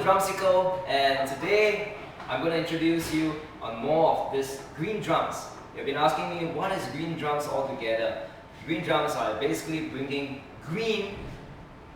Drumsicle, and today I'm going to introduce you on more of this green drums. You've been asking me what is green drums altogether. Green drums are basically bringing green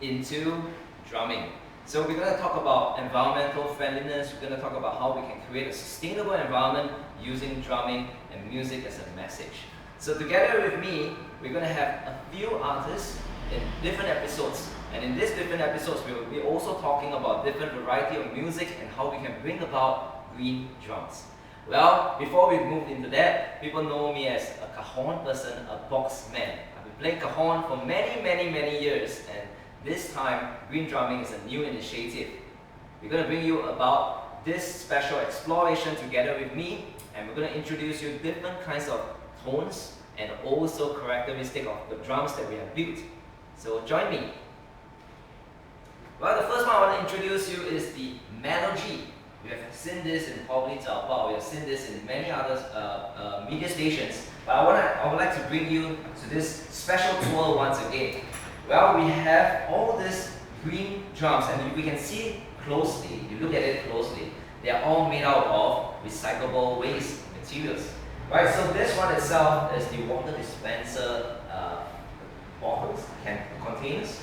into drumming. So we're going to talk about environmental friendliness, we're going to talk about how we can create a sustainable environment using drumming and music as a message. So together with me, we're going to have a few artists in different episodes. And in these different episodes, we will be also talking about different variety of music and how we can bring about green drums. Well, before we move into that, people know me as a cajon person, a box man. I've been playing cajon for many years, and this time, green drumming is a new initiative. We're going to bring you about this special exploration together with me, and we're going to introduce you different kinds of tones and also characteristic of the drums that we have built. So join me. Well, the first one I want to introduce you is the melody. We have seen this in probably Zhaobao, we have seen this in many other media stations, but I would like to bring you to this special tour once again. Well, we have all these green drums, and we can see closely, you look at it closely, they are all made out of recyclable waste materials. Right, so this one itself is the water dispenser bottles, containers.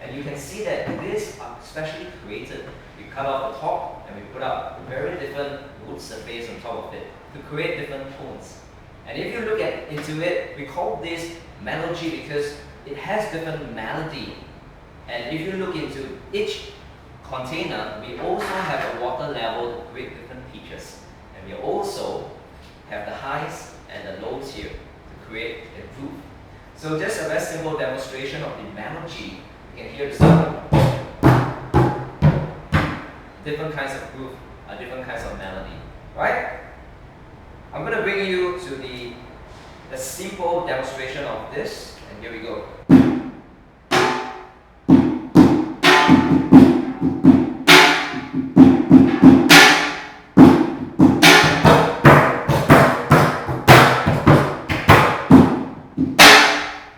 And you can see that these are specially created. We cut off the top and we put up a very different wood surface on top of it to create different tones. And if you look into it, we call this melody because it has different melody. And if you look into each container, we also have a water level to create different pitches. And we also have the highs and the lows here to create a groove. So just a very simple demonstration of the melody. You can hear the sound. Different kinds of groove, different kinds of melody, right? I'm going to bring you to the simple demonstration of this, and here we go.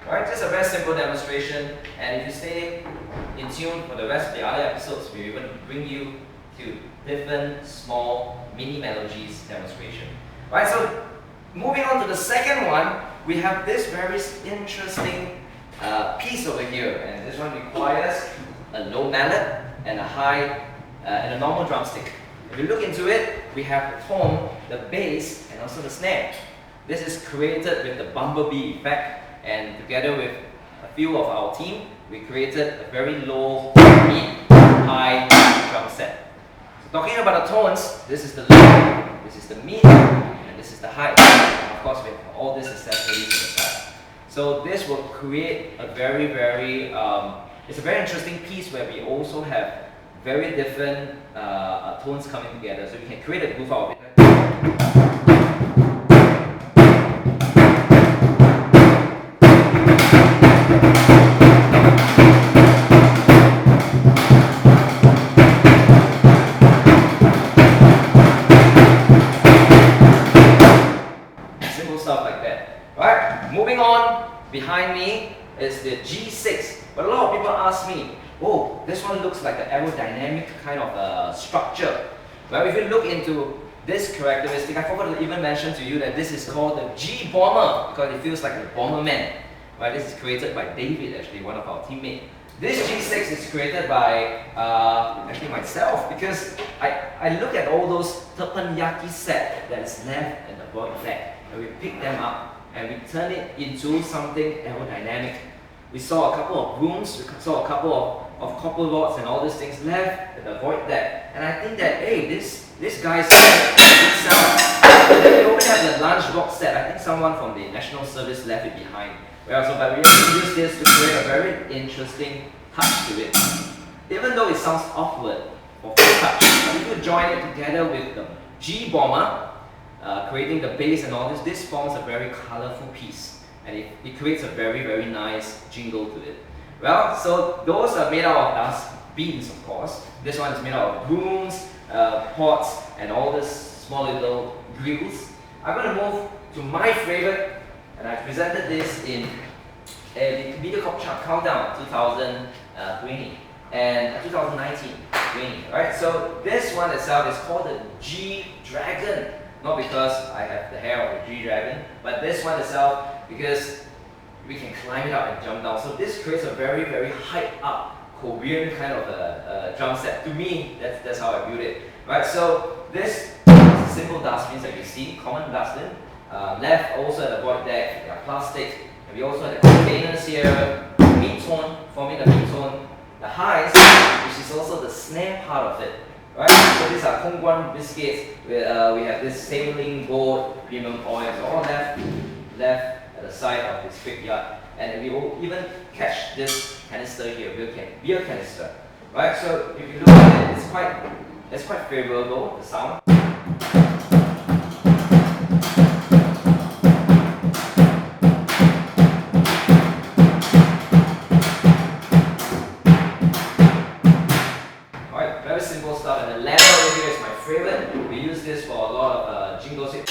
Alright, just a very simple demonstration, and if you stay in tune for the rest of the other episodes, we're even bring you to different small mini melodies demonstration. Right, so moving on to the second one, we have this very interesting piece over here, and this one requires a low mallet and a high and a normal drumstick. If you look into it, we have the tom, the bass, and also the snare. This is created with the bumblebee effect, and together with a few of our team, we created a very low, mid, high drum set. So talking about the tones, this is the low, this is the mid, and this is the high. And of course, we have all these accessories on the side. So this will create a it's a very interesting piece where we also have very different tones coming together. So we can create a groove out of it. Stuff like that. Right? Moving on, behind me is the G6. But a lot of people ask me, oh, this one looks like an aerodynamic kind of structure. Well, if you look into this characteristic, I forgot to even mention to you that this is called the G Bomber because it feels like a Bomberman. Right? This is created by David, actually, one of our teammates. This G6 is created by actually myself because I look at all those teppanyaki set that is left in the void deck. And we pick them up and we turn it into something aerodynamic. We saw a couple of rooms, we saw a couple of copper rods and all these things left at the void deck. And I think that, hey, this guy's good sound. And then we also have the lunch box set. I think someone from the National Service left it behind. Well, so but we actually use this to create a very interesting touch to it. Even though it sounds awkward for first touch, but if you join it together with the G Bomber, creating the bass and all this forms a very colorful piece, and it creates a very nice jingle to it. Well, so those are made out of dust beans, of course. This one is made out of brooms, pots, and all these small little grills. I'm going to move to my favorite, and I presented this in a video called Countdown 2020 and 2019. swing. Right? So this one itself is called the G Dragon. Not because I have the hair of the G Dragon, but this one itself because we can climb it up and jump down. So this creates a very, very hyped up Korean kind of a drum set. To me, that's how I build it. Right? So this is simple dustbins that you see, common dustbin. Left also at the void deck, they are plastic. And we also have the containers here, mid-tone, forming the mid-tone. The highs, which is also the snare part of it. Right? So these are Kongguan biscuits. We have this sailing board, premium oils, all left at the side of this quick yard. And we will even catch this canister here, beer canister. Right? So if you look at it, it's quite favorable, the sound. Very simple stuff, and the leather over here is my favorite. We use this for a lot of jingles. That's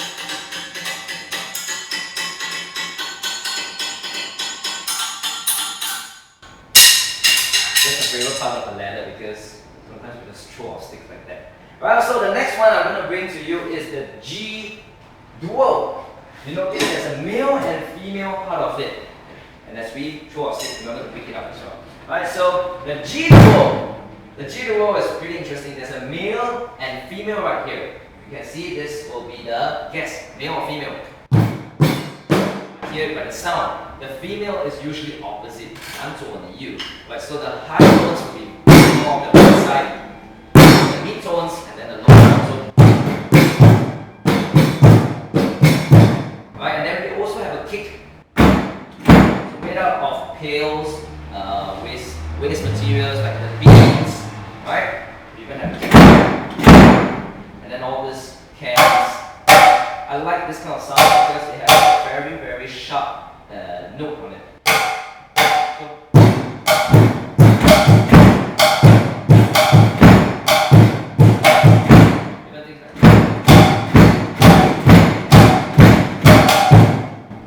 the favorite part of the leather because sometimes we just throw off sticks like that. Right, so the next one I'm going to bring to you is the G Duo. You notice there's a male and female part of it. And as we throw our sticks, remember to pick it up as well. Right, so the G Duo. The G Duo is pretty interesting. There's a male and female right here. You can see this will be the guess, male or female. Here by the sound, the female is usually opposite, 男左女右. Right, so the high tones will be more on the right side, the mid tones, and then the low tones. Right, and then we also have a kick, so made out of pails, waste materials like the beads. Right? You even have kick. And then all this cans. I like this kind of sound because it has a very, very sharp note on it.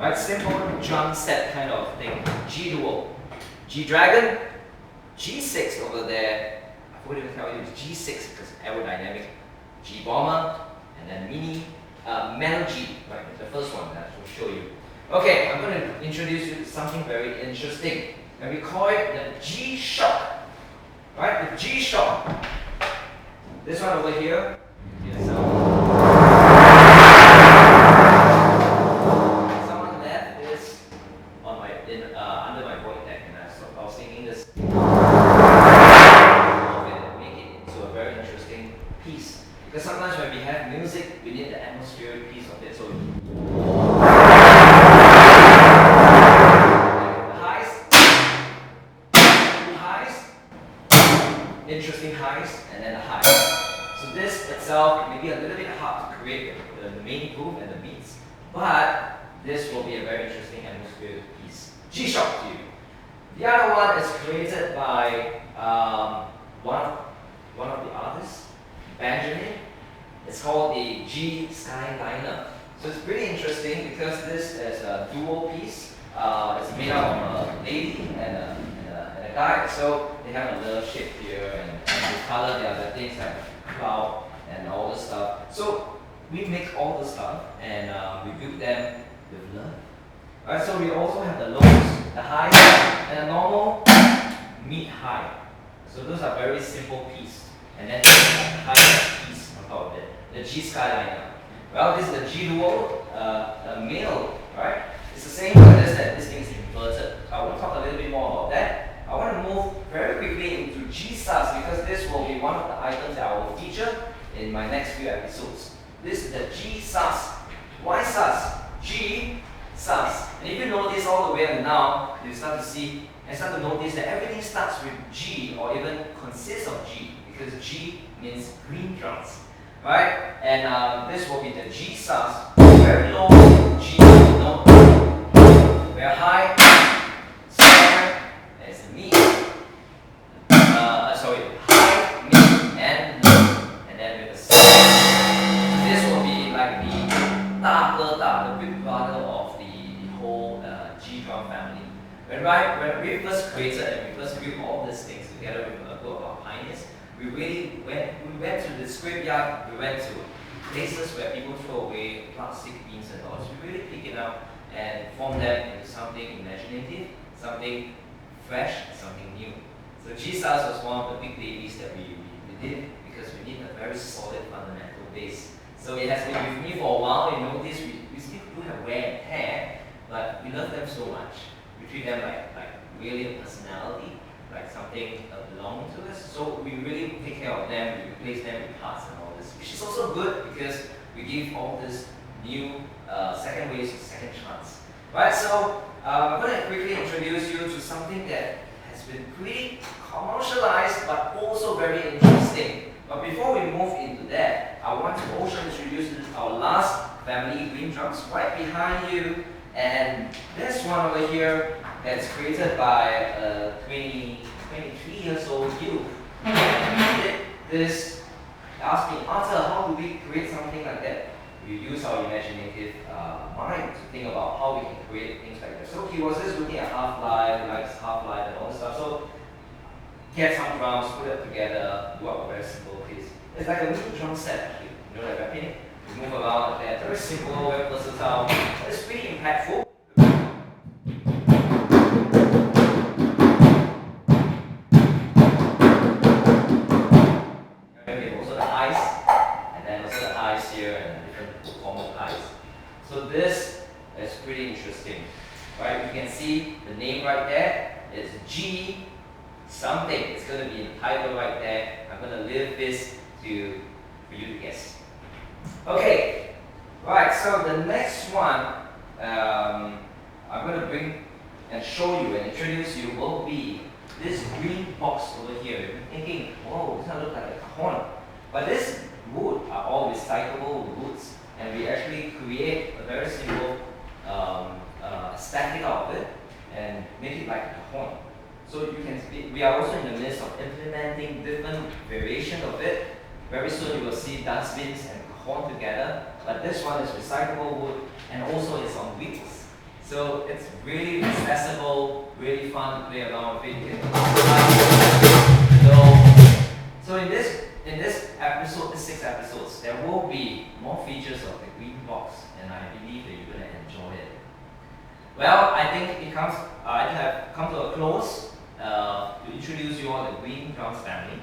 Right? Simple drum set kind of thing. G Duo. G Dragon. G6 over there. I would even tell you it's G6 because aerodynamic, G Bomber, and then Mini, Metal G, right? The first one that I will show you. Okay, I'm going to introduce you to something very interesting, and we call it the G Shock, right? The G Shock. This one over here. Someone left this on my under my void deck, and I was thinking this. Piece. Because sometimes when we have music, we need the atmospheric piece of it. So the highs, interesting highs, and then the highs. So this itself may be a little bit hard to create the main groove and the beats, but this will be a very interesting atmospheric piece. G-Shock to you. The other one is created by one of the artists. Benjamin. It's called the G Skyliner. So it's pretty interesting because this is a dual piece. It's made out of a lady and a guy. So they have a little shape here and the color, the other things like cloud and all this stuff. So we make all the stuff and we build them with love. Right, so we also have the lows, the highs, and a normal mid-high. So those are very simple pieces. And then there's the high piece on top of it, the G Skyliner. Well, this is the G Duo, male, right? It's the same but just that this thing is inverted. I want to talk a little bit more about that. I want to move very quickly into G sus because this will be one of the items that I will feature in my next few episodes. This is the G sus. Why sus? G sus. And if you notice all the way until now, you start to see and start to notice that everything starts with G or even consists of G. Because G means green drums, right? And this will be the G sus, very low G note, very high, snare, there's a mid, high, mid, and low, and then with the snare. This will be like the big brother of the whole G drum family. When we first created and we first built all these things together with a group of our pioneers, we went to the scrapyard, we went to places where people throw away plastic beans and all. So we really pick it up and form them into something imaginative, something fresh, something new. So G-Stars was one of the big babies that we did because we need a very solid fundamental base. So it has been with me for a while. You notice we still do have wear and tear, but we love them so much. We treat them like really a personality, like something that belongs to us. So we really take care of them, we replace them with parts and all this, which is also good because we give all this new second ways, second chance. Right, so I'm going to quickly introduce you to something that has been pretty commercialized but also very interesting. But before we move into that, I want to also introduce our last family green drums right behind you. And this one over here that's created by a 23 years old youth. He did this, asked me, Arthur, how do we create something like that? We use our imaginative mind to think about how we can create things like that. So he was just looking at Half-Life, likes Half-Life and all this stuff. So get some drums, put it together, do up a very simple piece. It's like a mini drum set actually. You know, like a pin. We move around like that. Very simple, very versatile. But it's pretty impactful. Okay, also the highs, and then also the highs here and different form of highs. So this is pretty interesting. Right? You can see the name right there. It's G something. It's going to be the title right there. I'm going to leave this for you to guess. Okay, right, so the next one I'm going to bring and show you and introduce you will be this green box over here. You're thinking, whoa, this doesn't look like a cajon. But this wood are all recyclable woods, and we actually create a very simple aesthetic out of it and make it like a cajon. So you can see, we are also in the midst of implementing different variations of it. Very soon you will see dustbins and cajon together, but this one is recyclable wood and also it's on wheels. So it's really accessible, really fun to play around with it. So in this episode, these 6 episodes, there will be more features of the green box, and I believe that you're going to enjoy it. Well, I think I have come to a close to introduce you all the green drums family.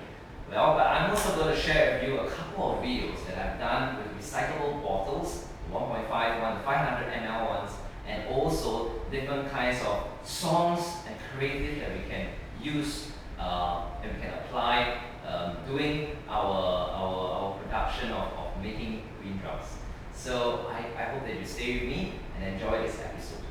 Well, but I'm also going to share with you a couple of videos that I've done with recyclable bottles, 1.5 one, the 500 ml ones, and also different kinds of songs and creative that we can use and we can apply doing our production of making green drums. So I hope that you stay with me and enjoy this episode.